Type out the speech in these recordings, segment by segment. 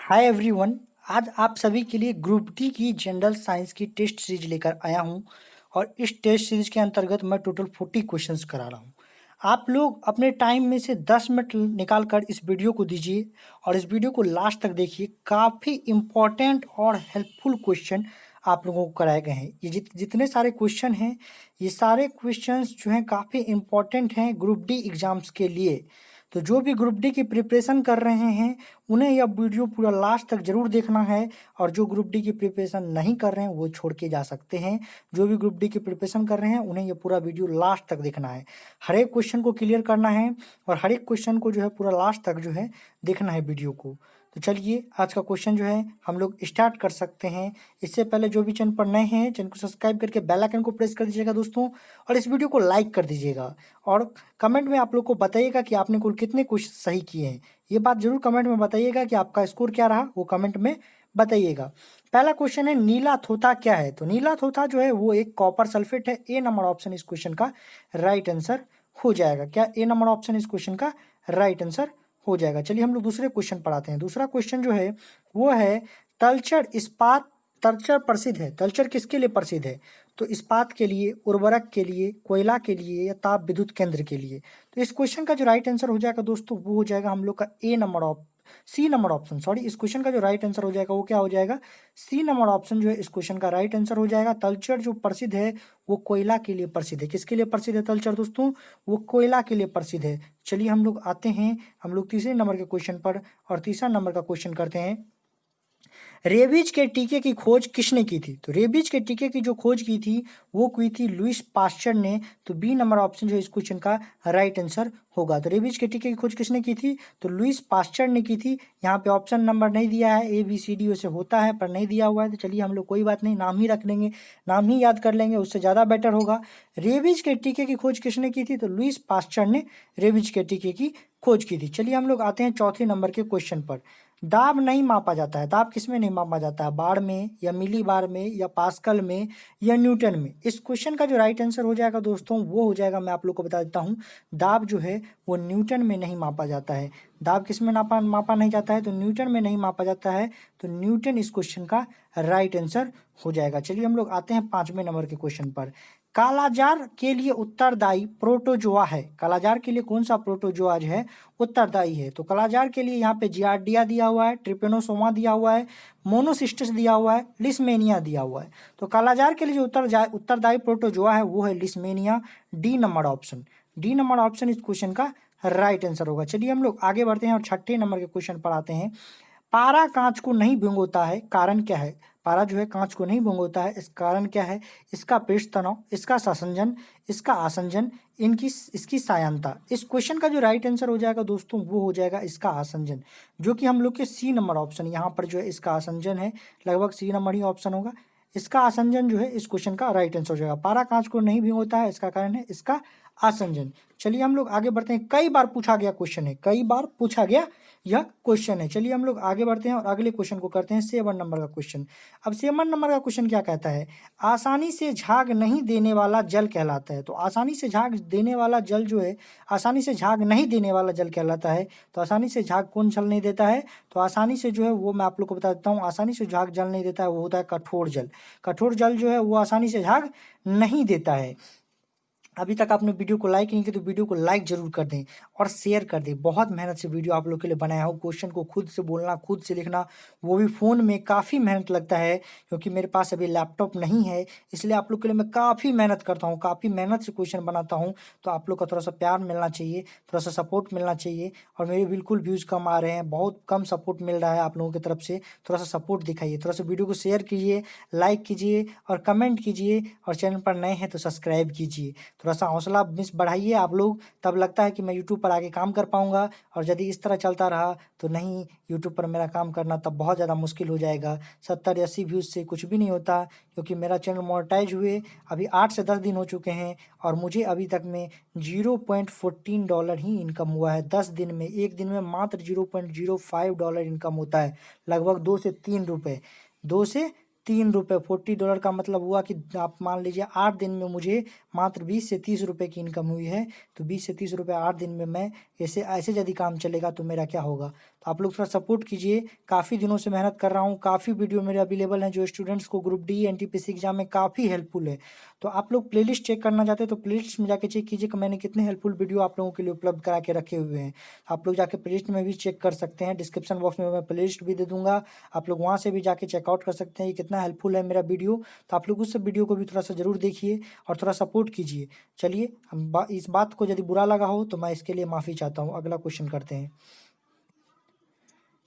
Hi everyone. आज आप सभी के लिए ग्रुप डी की जनरल साइंस की टेस्ट सीरीज लेकर आया हूं और इस टेस्ट सीरीज के अंतर्गत मैं टोटल 40 क्वेश्चंस करा रहा हूं। आप लोग अपने टाइम में से 10 मिनट निकाल कर इस वीडियो को दीजिए और इस वीडियो को लास्ट तक देखिए। काफ़ी इम्पोर्टेंट और हेल्पफुल क्वेश्चन आप लोगों को कराए गए हैं। ये जितने सारे क्वेश्चन हैं, ये सारे क्वेश्चंस जो हैं काफ़ी इम्पोर्टेंट हैं ग्रुप डी एग्ज़ाम्स के लिए। तो जो भी ग्रुप डी की प्रिपरेशन कर रहे हैं उन्हें यह वीडियो पूरा लास्ट तक जरूर देखना है, और जो ग्रुप डी की प्रिपरेशन नहीं कर रहे हैं वो छोड़ के जा सकते हैं। जो भी ग्रुप डी की प्रिपरेशन कर रहे हैं उन्हें यह पूरा वीडियो लास्ट तक देखना है, हर एक क्वेश्चन को क्लियर करना है और हर एक क्वेश्चन को जो है पूरा लास्ट तक जो है देखना है वीडियो को। तो चलिए आज का क्वेश्चन जो है हम लोग स्टार्ट कर सकते हैं। इससे पहले जो भी चैनल पर नए हैं चैनल को सब्सक्राइब करके बेल आइकन को प्रेस कर दीजिएगा दोस्तों, और इस वीडियो को लाइक कर दीजिएगा और कमेंट में आप लोग को बताइएगा कि आपने कुल कितने क्वेश्चन सही किए हैं। ये बात जरूर कमेंट में बताइएगा कि आपका स्कोर क्या रहा, वो कमेंट में बताइएगा। पहला क्वेश्चन है नीला थोथा क्या है। तो नीला थोथा जो है वो एक कॉपर सल्फेट है। ए नंबर ऑप्शन इस क्वेश्चन का राइट आंसर हो जाएगा। क्या ए नंबर ऑप्शन इस क्वेश्चन का राइट आंसर हो जाएगा। चलिए हम लोग दूसरे क्वेश्चन पर आते हैं। दूसरा क्वेश्चन जो है वो है तलचर इस्पात। तलचर प्रसिद्ध है। तलचर किसके लिए प्रसिद्ध है? तो इस्पात के लिए, उर्वरक के लिए, कोयला के लिए या ताप विद्युत केंद्र के लिए। तो इस क्वेश्चन का जो राइट आंसर हो जाएगा दोस्तों वो हो जाएगा हम लोग का सी नंबर ऑप्शन। सॉरी, इस क्वेश्चन का जो राइट आंसर हो जाएगा वो क्या हो जाएगा? सी नंबर ऑप्शन जो है इस क्वेश्चन का राइट आंसर हो जाएगा। तलचर जो प्रसिद्ध है वो कोयला के लिए प्रसिद्ध है। किसके लिए प्रसिद्ध है तलचर दोस्तों? वो कोयला के लिए प्रसिद्ध है। चलिए हम लोग आते हैं हम लोग तीसरे नंबर के क्वेश्चन पर, और तीसरा नंबर का क्वेश्चन करते हैं। रेबीज के टीके की खोज किसने की थी? तो रेबीज के टीके की जो खोज की थी वो की थी लुईस पास्चर ने। तो बी नंबर ऑप्शन जो है इस क्वेश्चन का राइट आंसर होगा। तो रेबीज के टीके की खोज किसने की थी? तो लुईस पास्चर ने की थी। यहाँ पे ऑप्शन नंबर नहीं दिया है, ABCD वैसे होता है पर नहीं दिया हुआ है। तो चलिए हम लोग कोई बात नहीं, नाम ही रख लेंगे, नाम ही याद कर लेंगे, उससे ज़्यादा बेटर होगा। रेबीज के टीके की खोज किसने की थी? तो लुईस पास्चर ने रेबीज के टीके की खोज की थी। चलिए हम लोग आते हैं चौथे नंबर के क्वेश्चन पर। दाब नहीं मापा जाता है। दाब किस में नहीं मापा जाता है? बार में या मिली बार में या पास्कल में या न्यूटन में? इस क्वेश्चन का जो राइट आंसर हो जाएगा दोस्तों वो हो जाएगा, मैं आप लोग को बता देता हूँ, दाब जो है वो न्यूटन में नहीं मापा जाता है। दाब किस में मापा नहीं जाता है? तो न्यूटन में नहीं मापा जाता है। तो न्यूटन इस क्वेश्चन का राइट आंसर हो जाएगा। चलिए हम लोग आते हैं पांचवें नंबर के क्वेश्चन पर। कालाजार के लिए उत्तरदायी प्रोटोजोआ है। कालाजार के लिए कौन सा प्रोटोजोआ जो है उत्तरदायी है? तो कालाजार के लिए यहाँ पे जियार्डिया दिया हुआ है, ट्रिपेनोसोमा दिया हुआ है, मोनोसिस्टस दिया हुआ है, लिस्मेनिया दिया हुआ है। तो कालाजार के लिए जो उत्तरदायी प्रोटोजोआ है वो है leishmania. D number option, D number option इस क्वेश्चन का राइट आंसर होगा। चलिए हम लोग आगे बढ़ते हैं और छठे नंबर के क्वेश्चन पर आते हैं। पारा कांच को नहीं भिगोता है, कारण क्या है? पारा जो है कांच को नहीं भिगोता है, इस कारण क्या है? इसका पृष्ठ तनाव, इसका सासंजन, इसका आसंजन, इनकी इसकी सायंता। इस क्वेश्चन का जो राइट आंसर हो जाएगा दोस्तों वो हो जाएगा इसका आसंजन, जो कि हम लोग के सी नंबर ऑप्शन यहाँ पर जो है इसका आसंजन है। लगभग सी नंबर ही ऑप्शन होगा। इसका आसंजन जो है इस क्वेश्चन का राइट आंसर हो जाएगा। पारा कांच को नहीं भिगोता है, इसका कारण है इसका आसंजन। चलिए हम लोग आगे बढ़ते हैं। कई बार पूछा गया क्वेश्चन है, कई बार पूछा गया यह क्वेश्चन है। चलिए हम लोग आगे बढ़ते हैं और अगले क्वेश्चन को करते हैं 7 नंबर का क्वेश्चन। अब 7 नंबर का क्वेश्चन क्या कहता है? आसानी से झाग नहीं देने वाला जल कहलाता है। तो आसानी से झाग देने वाला जल जो है, आसानी से झाग नहीं देने वाला जल कहलाता है। तो आसानी से झाग कौन जल नहीं देता है? तो आसानी से जो है वो मैं आप लोग को बता देता हूँ, आसानी से झाग जल नहीं देता है वो होता है कठोर जल। कठोर जल जो है वो आसानी से झाग नहीं देता है। अभी तक आपने वीडियो को लाइक नहीं किया तो वीडियो को लाइक जरूर कर दें और शेयर कर दें। बहुत मेहनत से वीडियो आप लोग के लिए बनाया हूँ। क्वेश्चन को खुद से बोलना, खुद से लिखना, वो भी फ़ोन में काफ़ी मेहनत लगता है, क्योंकि मेरे पास अभी लैपटॉप नहीं है। इसलिए आप लोग के लिए मैं काफ़ी मेहनत करता हूँ, काफ़ी मेहनत से क्वेश्चन बनाता हूँ। तो आप लोग का थोड़ा सा प्यार मिलना चाहिए, थोड़ा सा सपोर्ट मिलना चाहिए। और मेरे बिल्कुल व्यूज़ कम आ रहे हैं, बहुत कम सपोर्ट मिल रहा है आप लोगों की तरफ से। थोड़ा सा सपोर्ट दिखाइए, थोड़ा सा वीडियो को शेयर कीजिए, लाइक कीजिए और कमेंट कीजिए, और चैनल पर नए हैं तो सब्सक्राइब कीजिए। थोड़ा सा हौसला बढ़ाइए आप लोग, तब लगता है कि मैं यूट्यूब पर आगे काम कर पाऊंगा। और यदि इस तरह चलता रहा तो नहीं, यूट्यूब पर मेरा काम करना तब बहुत ज़्यादा मुश्किल हो जाएगा। 70-80 व्यूज़ से कुछ भी नहीं होता, क्योंकि मेरा चैनल मोनेटाइज हुए अभी 8 से 10 दिन हो चुके हैं, और मुझे अभी तक में $0.14 ही इनकम हुआ है 10 दिन में। एक दिन में मात्र $0.05 इनकम होता है, लगभग 2 से 3 रुपये, 2 से 3 रुपये। $40 का मतलब हुआ कि आप मान लीजिए 8 दिन में मुझे मात्र 20 से 30 रुपये की इनकम हुई है। तो 20 से 30 रुपये 8 दिन में मैं ऐसे ऐसे यदि काम चलेगा तो मेरा क्या होगा। तो आप लोग थोड़ा सपोर्ट कीजिए, काफ़ी दिनों से मेहनत कर रहा हूँ, काफ़ी वीडियो मेरे अवेलेबल हैं जो स्टूडेंट्स को ग्रुप डी एनटीपीसी एग्जाम में काफ़ी हेल्पफुल है। तो आप लोग प्लेलिस्ट चेक करना चाहते हैं तो प्लेलिस्ट में जाके चेक कीजिए कि मैंने कितने हेल्पफुल वीडियो आप लोगों के लिए उपलब्ध करा के रखे हुए हैं। आप लोग जाके प्लेलिस्ट में भी चेक कर सकते हैं, डिस्क्रिप्शन बॉक्स में मैं प्लेलिस्ट भी दे दूंगा, आप लोग वहाँ से भी जाके चेकआउट कर सकते हैं ये कितना हेल्पफुल है मेरा वीडियो। तो आप लोग उस वीडियो को भी थोड़ा सा ज़रूर देखिए और थोड़ा सपोर्ट कीजिए। चलिए हम इस बात को यदि बुरा लगा हो तो मैं इसके लिए माफ़ी चाहता हूँ। अगला क्वेश्चन करते हैं।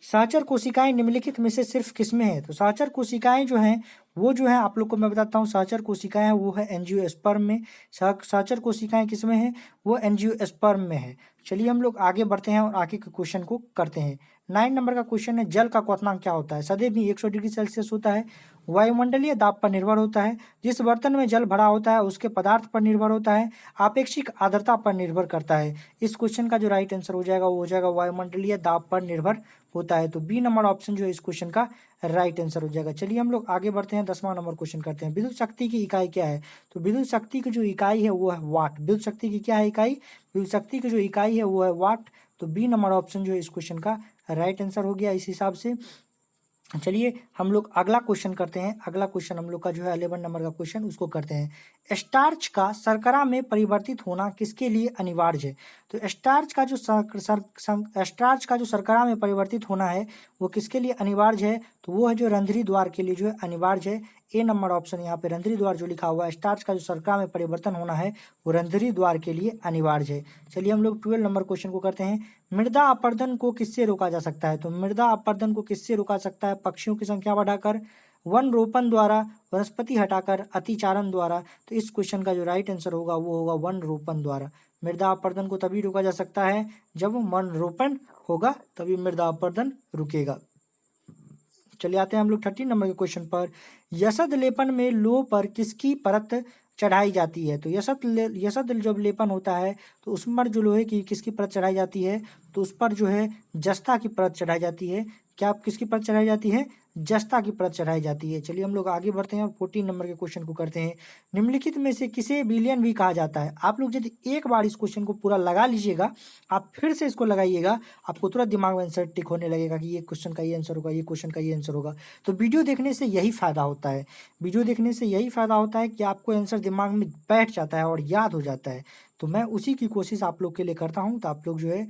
सहचर कोशिकाएं निम्नलिखित में से सिर्फ किसमें है। तो सहचर कोशिकाएं जो हैं वो जो है आप लोग को मैं बताता हूँ, सहचर कोशिकाएं हैं वो है एंजियोस्पर्म में। सहचर कोशिकाएं किसमें है, वो एंजियोस्पर्म में है। चलिए हम लोग आगे बढ़ते हैं और आगे के क्वेश्चन को करते हैं। 9 नंबर का क्वेश्चन है, जल का क्वथनांक क्या होता है। सदैव ही 100 डिग्री सेल्सियस होता है, वायुमंडलीय दाब पर निर्भर होता है, जिस बर्तन में जल भरा होता है उसके पदार्थ पर निर्भर होता है, आपेक्षिक आर्द्रता पर निर्भर करता है। इस क्वेश्चन का जो राइट आंसर हो जाएगा वो हो जाएगा वायुमंडलीय दाब पर निर्भर होता है। तो बी नंबर ऑप्शन जो है इस क्वेश्चन का राइट आंसर हो जाएगा। चलिए हम लोग आगे बढ़ते हैं, 10वां नंबर क्वेश्चन करते हैं। विद्युत शक्ति की इकाई क्या है। तो विद्युत शक्ति की जो इकाई है वो है वाट। विद्युत शक्ति की क्या है इकाई, विद्युत शक्ति की जो इकाई है वो है वाट। तो बी नंबर ऑप्शन जो है इस क्वेश्चन का राइट आंसर हो गया इस हिसाब से। चलिए हम लोग अगला क्वेश्चन करते हैं। अगला क्वेश्चन हम लोग का जो है 11 नंबर का क्वेश्चन उसको करते हैं। स्टार्च का शर्करा में परिवर्तित होना किसके लिए अनिवार्य है। तो स्टार्च का जो स्टार्च का जो शर्करा में परिवर्तित होना है वो किसके लिए अनिवार्य है। तो वो है जो रंध्री द्वार के लिए जो है अनिवार्य है। ए नंबर ऑप्शन यहाँ पे रंध्री द्वार जो लिखा हुआ है, स्टार्च का जो शर्करा में परिवर्तन होना है वो रंध्री द्वार के लिए अनिवार्य है। चलिए हम लोग 12 नंबर क्वेश्चन को करते हैं। मृदा अपरदन को किससे रोका जा सकता है। तो मृदा अपरदन को किससे रोका सकता है, पक्षियों की संख्या बढ़ाकर, वन रोपण द्वारा, वनस्पति हटाकर, अतिचारण द्वारा। तो इस क्वेश्चन का जो राइट आंसर होगा वो होगा वन रोपण द्वारा। मृदा अपरदन को तभी रोका जा सकता है जब वन रोपण होगा, तभी मृदा अपरदन रुकेगा। चलिए आते हैं हम लोग 13 नंबर के क्वेश्चन पर। यसद लेपन में लो पर किसकी परत चढ़ाई जाती है। तो यसद जब लेपन होता है तो उस पर जो लोहे की किसकी परत चढ़ाई जाती है। तो उस पर जो है जस्ता की परत चढ़ाई जाती है। क्या किसकी परत चढ़ाई जाती है, जस्ता की परत चढ़ाई जाती है। चलिए हम लोग आगे बढ़ते हैं और 14 नंबर के क्वेश्चन को करते हैं। निम्नलिखित में से किसे बिलियन भी कहा जाता है। आप लोग यदि एक बार इस क्वेश्चन को पूरा लगा लीजिएगा, आप फिर से इसको लगाइएगा, आपको तुरंत दिमाग में आंसर टिक होने लगेगा कि ये क्वेश्चन का ये आंसर होगा, ये क्वेश्चन का ये आंसर होगा। तो वीडियो देखने से यही फ़ायदा होता है, वीडियो देखने से यही फ़ायदा होता है कि आपको आंसर दिमाग में बैठ जाता है और याद हो जाता है। तो मैं उसी की कोशिश आप लोग के लिए करता हूँ। तो आप लोग जो है,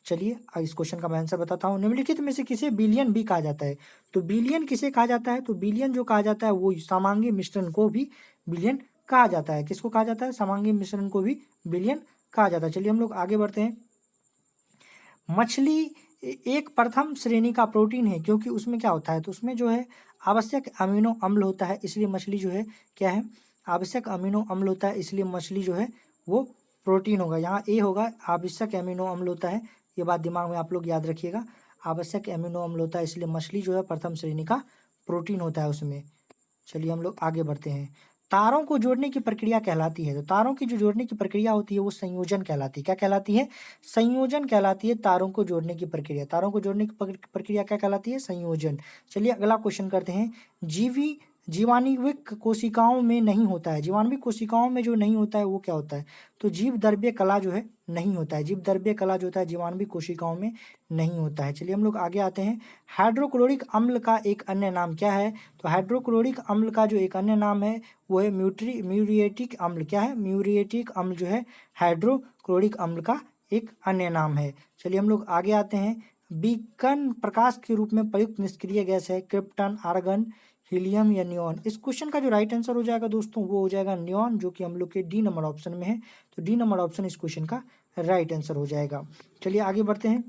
चलिए इस क्वेश्चन का मैं आंसर बताता हूँ। निम्नलिखित में से किसे बिलियन भी कहा जाता है। तो बिलियन किसे कहा जाता है। तो बिलियन जो कहा जाता है वो समांगी मिश्रण को भी बिलियन कहा जाता है। किसको कहा जाता है, समांगी मिश्रण को भी बिलियन कहा जाता है। चलिए हम लोग आगे बढ़ते हैं। मछली एक प्रथम श्रेणी का प्रोटीन है क्योंकि उसमें क्या होता है, तो उसमें जो है आवश्यक अमीनो अम्ल होता है, इसलिए मछली जो है क्या है, आवश्यक अमीनो अम्ल होता है, इसलिए मछली जो है वो प्रोटीन होगा। यहाँ ए होगा, आवश्यक अमीनो अम्ल होता है, ये बात दिमाग में आप लोग याद रखिएगा। आवश्यक अमीनो अम्ल होता है इसलिए मछली जो है प्रथम श्रेणी का प्रोटीन होता है उसमें। चलिए हम लोग आगे बढ़ते हैं। तारों को जोड़ने की प्रक्रिया कहलाती है। तो तारों की जो जोड़ने की प्रक्रिया होती है वो संयोजन कहलाती है। क्या कहलाती है, संयोजन कहलाती है तारों को जोड़ने की प्रक्रिया। तारों को जोड़ने की प्रक्रिया क्या कहलाती है, संयोजन। चलिए अगला क्वेश्चन करते हैं। जीवाणुविक कोशिकाओं में नहीं होता है। जीवाणुविक कोशिकाओं में जो नहीं होता है वो क्या होता है, तो जीव द्रव्य कला जो है नहीं होता है। जीव द्रव्य कला जो होता है जीवाणुविक कोशिकाओं में नहीं होता है। चलिए हम लोग आगे आते हैं। हाइड्रोक्लोरिक अम्ल का एक अन्य नाम क्या है। तो हाइड्रोक्लोरिक अम्ल का जो एक अन्य नाम है वो है म्यूरिएटिक अम्ल। क्या है, म्यूरिएटिक अम्ल जो है हाइड्रोक्लोरिक अम्ल का एक अन्य नाम है। चलिए हम लोग आगे आते हैं। बीकन प्रकाश के रूप में प्रयुक्त निष्क्रिय गैस है क्रिप्टन, आर्गन, हीलियम या नियॉन। इस क्वेश्चन का जो राइट आंसर हो जाएगा दोस्तों वो हो जाएगा नियॉन, जो कि हम लोग के डी नंबर ऑप्शन में है। तो डी नंबर ऑप्शन इस क्वेश्चन का राइट आंसर हो जाएगा। चलिए आगे बढ़ते हैं।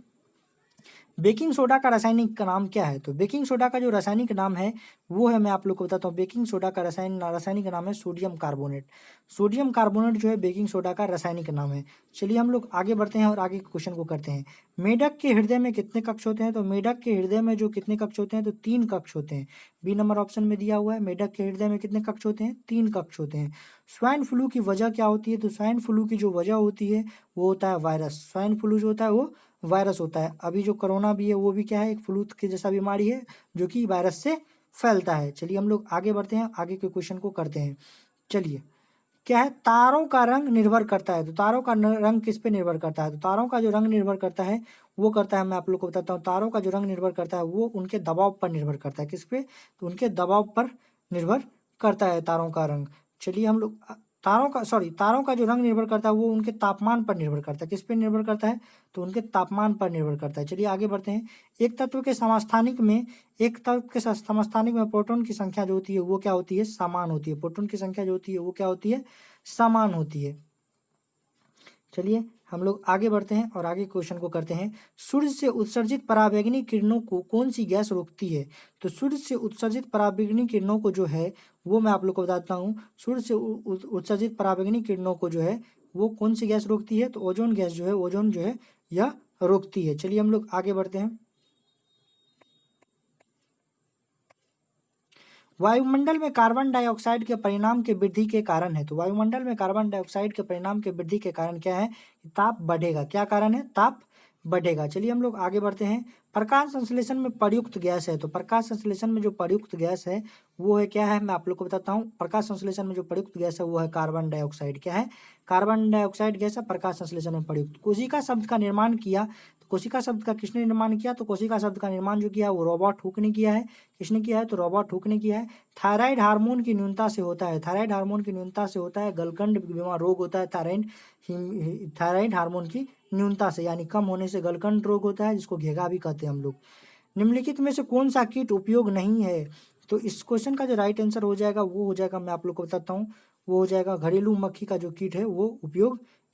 बेकिंग सोडा का रासायनिक का नाम क्या है। तो बेकिंग सोडा का जो रासायनिक नाम है वो है, मैं आप लोग को बताता हूँ। बेकिंग सोडा का रासायनिक नाम है सोडियम कार्बोनेट। सोडियम कार्बोनेट जो है बेकिंग सोडा का रासायनिक नाम है। चलिए हम लोग आगे बढ़ते हैं और आगे के क्वेश्चन को करते हैं। मेढक के हृदय में कितने कक्ष होते हैं। तो मेढक के हृदय में जो कितने कक्ष होते हैं, तो 3 कक्ष होते हैं। बी नंबर ऑप्शन में दिया हुआ है। मेढक के हृदय में कितने कक्ष होते हैं, 3 कक्ष होते हैं। स्वाइन फ्लू की वजह क्या होती है। तो स्वाइन फ्लू की जो वजह होती है वो होता है वायरस। स्वाइन फ्लू जो होता है वो वायरस होता है। अभी जो कोरोना भी है वो भी क्या है, एक फ्लू के जैसा बीमारी है जो कि वायरस से फैलता है। चलिए हम लोग आगे बढ़ते हैं, आगे के क्वेश्चन को करते हैं। चलिए क्या है, तारों का रंग निर्भर करता है। तो तारों का रंग किस पे निर्भर करता है? तो तारों का जो रंग निर्भर करता है वो करता है, मैं आप लोग को बताता हूँ, तारों का जो रंग निर्भर करता है वो उनके दबाव पर निर्भर करता है। किस पे? तो उनके दबाव पर निर्भर करता है तारों का रंग। चलिए हम लोग तारों का जो रंग निर्भर करता है वो उनके तापमान पर निर्भर करता है। किस पे निर्भर करता है? तो उनके तापमान पर निर्भर करता है। चलिए आगे बढ़ते हैं। एक तत्व के समस्थानिक में एक तत्व के समस्थानिक में प्रोटॉन की संख्या जो होती है वो क्या होती है? समान होती है। प्रोटॉन की संख्या जो होती है वो क्या होती है? समान होती है। चलिए हम लोग आगे बढ़ते हैं और आगे क्वेश्चन को करते हैं। सूर्य से उत्सर्जित पराबैंगनी किरणों को कौन सी गैस रोकती है? तो सूर्य से उत्सर्जित पराबैंगनी किरणों को जो है वो मैं आप लोग को बताता हूँ। सूर्य से उत्सर्जित पराबैंगनी किरणों को जो है वो कौन सी गैस रोकती है? तो ओजोन गैस जो है, ओजोन जो है यह रोकती है। चलिए हम लोग आगे बढ़ते हैं। वायुमंडल में कार्बन डाइऑक्साइड के परिणाम के वृद्धि के कारण है। तो वायुमंडल में कार्बन डाइऑक्साइड के परिणाम के वृद्धि के कारण क्या है? ताप बढ़ेगा। क्या कारण है? ताप बढ़ेगा। चलिए हम लोग आगे बढ़ते हैं। प्रकाश संश्लेषण में प्रयुक्त गैस है। तो प्रकाश संश्लेषण में जो प्रयुक्त गैस है वो है क्या है? मैं आप लोग को बताता हूँ। प्रकाश संश्लेषण में जो प्रयुक्त गैस है वो है कार्बन डाइऑक्साइड। क्या है? कार्बन डाइऑक्साइड गैस है प्रकाश संश्लेषण में प्रयुक्त। कोशिका शब्द का निर्माण किया। तो कोशिका शब्द का किसने निर्माण किया? तो कोशिका शब्द का निर्माण जो किया वो रॉबर्ट हुक ने किया है। किसने किया है? तो रॉबर्ट हुक ने किया है। थायराइड हार्मोन की न्यूनता से होता है। थायराइड हार्मोन की न्यूनता से होता है गलकंड बीमार रोग होता है। थायराइड हार्मोन की न्यूनता से यानी कम होने से गलकंड रोग होता है, जिसको घेगा भी कहते हैं हम लोग। निम्नलिखित में से कौन सा कीट उपयोग नहीं है? तो इस क्वेश्चन का जो राइट आंसर हो जाएगा वो हो जाएगा, मैं आप लोग को बताता हूँ, वो हो जाएगा घरेलू मक्खी का जो कीट है वो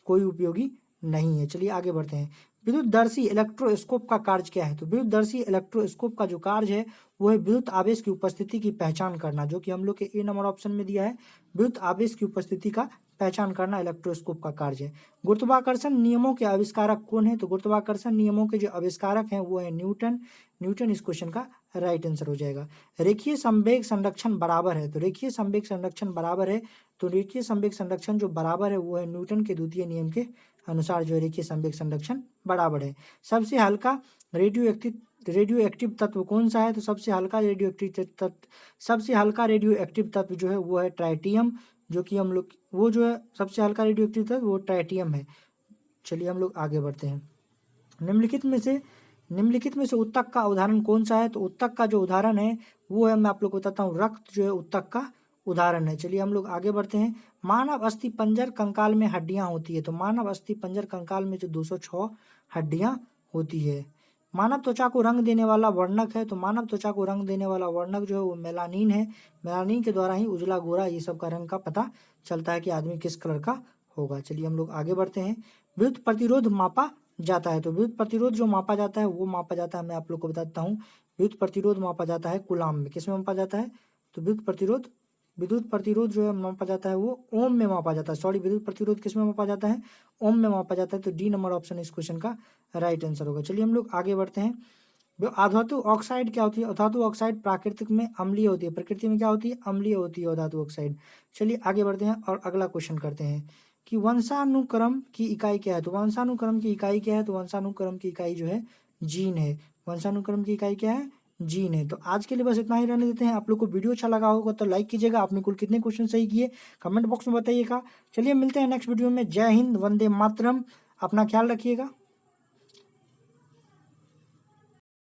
कोई उपयोगी नहीं है। चलिए आगे बढ़ते हैं। विद्युतदर्शी इलेक्ट्रोस्कोप का कार्य क्या है? तो विद्युतदर्शी इलेक्ट्रोस्कोप का जो कार्य है वो है विद्युत आवेश की उपस्थिति की पहचान करना, जो कि हम लोग के ए नंबर ऑप्शन में दिया है। विद्युत आवेश की उपस्थिति का पहचान करना इलेक्ट्रोस्कोप का कार्य है। गुरुत्वाकर्षण नियमों के आविष्कारक कौन है? तो गुरुत्वाकर्षण नियमों के जो आविष्कारक हैं वो है न्यूटन। न्यूटन इस क्वेश्चन का राइट आंसर हो जाएगा। रेखीय संवेग संरक्षण बराबर है। तो रेखीय संवेग संरक्षण बराबर है। तो रेखीय संवेग संरक्षण जो बराबर है वो है न्यूटन के द्वितीय नियम के अनुसार जो रेखीय संवेग संरक्षण बराबर है। सबसे हल्का रेडियो एक्टिव तत्व कौन सा है? तो सबसे हल्का रेडियो एक्टिव तत्व जो है वो है ट्राइटियम, जो कि हम लोग वो जो है सबसे हल्का रेडियो एक्टिव तत्व वो ट्राइटियम है। चलिए हम लोग आगे बढ़ते हैं। निम्नलिखित में से उत्तक का उदाहरण कौन सा है? तो उत्तक का जो उदाहरण है वो है, मैं आप लोग को बताता हूँ, रक्त जो है उत्तक का उदाहरण है। चलिए हम लोग आगे बढ़ते हैं। मानव अस्थि पंजर कंकाल में हड्डियां होती है। तो मानव अस्थि पंजर कंकाल में जो 206 हड्डियां होती है। मानव त्वचा को रंग देने वाला वर्णक है। तो मानव त्वचा को रंग देने वाला वर्णक जो है वो मेलानिन है। मेलानिन के द्वारा ही उजला गोरा ये सब का रंग का पता चलता है कि आदमी किस कलर का होगा। चलिए हम लोग आगे बढ़ते हैं। विद्युत प्रतिरोध मापा जाता है। तो विद्युत प्रतिरोध जो मापा जाता है वो मापा जाता है, मैं आप लोग को बताता हूँ, विद्युत प्रतिरोध मापा जाता है कूलाम में। किस में मापा जाता है? तो विद्युत प्रतिरोध जो है मापा जाता है वो ओम में मापा जाता है। सॉरी, विद्युत प्रतिरोध किस में मापा जाता है? ओम में मापा जाता है। तो डी नंबर ऑप्शन इस क्वेश्चन का राइट आंसर होगा। चलिए हम लोग आगे बढ़ते हैं। अधातु ऑक्साइड क्या होती है? अधातु ऑक्साइड प्राकृतिक में अम्लीय होती है, प्रकृति में क्या होती है? अम्लीय होती है अधातु ऑक्साइड। चलिए आगे बढ़ते हैं और अगला क्वेश्चन करते हैं कि वंशानुक्रम की इकाई क्या है? तो वंशानुक्रम की इकाई क्या है? तो वंशानुक्रम की इकाई जो है जीन है। वंशानुक्रम की इकाई क्या है? जीन है। तो आज के लिए बस इतना ही रहने देते हैं। आप लोग को वीडियो अच्छा लगा होगा तो लाइक कीजिएगा। आपने कुल कितने क्वेश्चन सही किए कमेंट बॉक्स में बताइएगा। चलिए मिलते हैं नेक्स्ट वीडियो में। जय हिंद, वंदे मातरम। अपना ख्याल रखिएगा।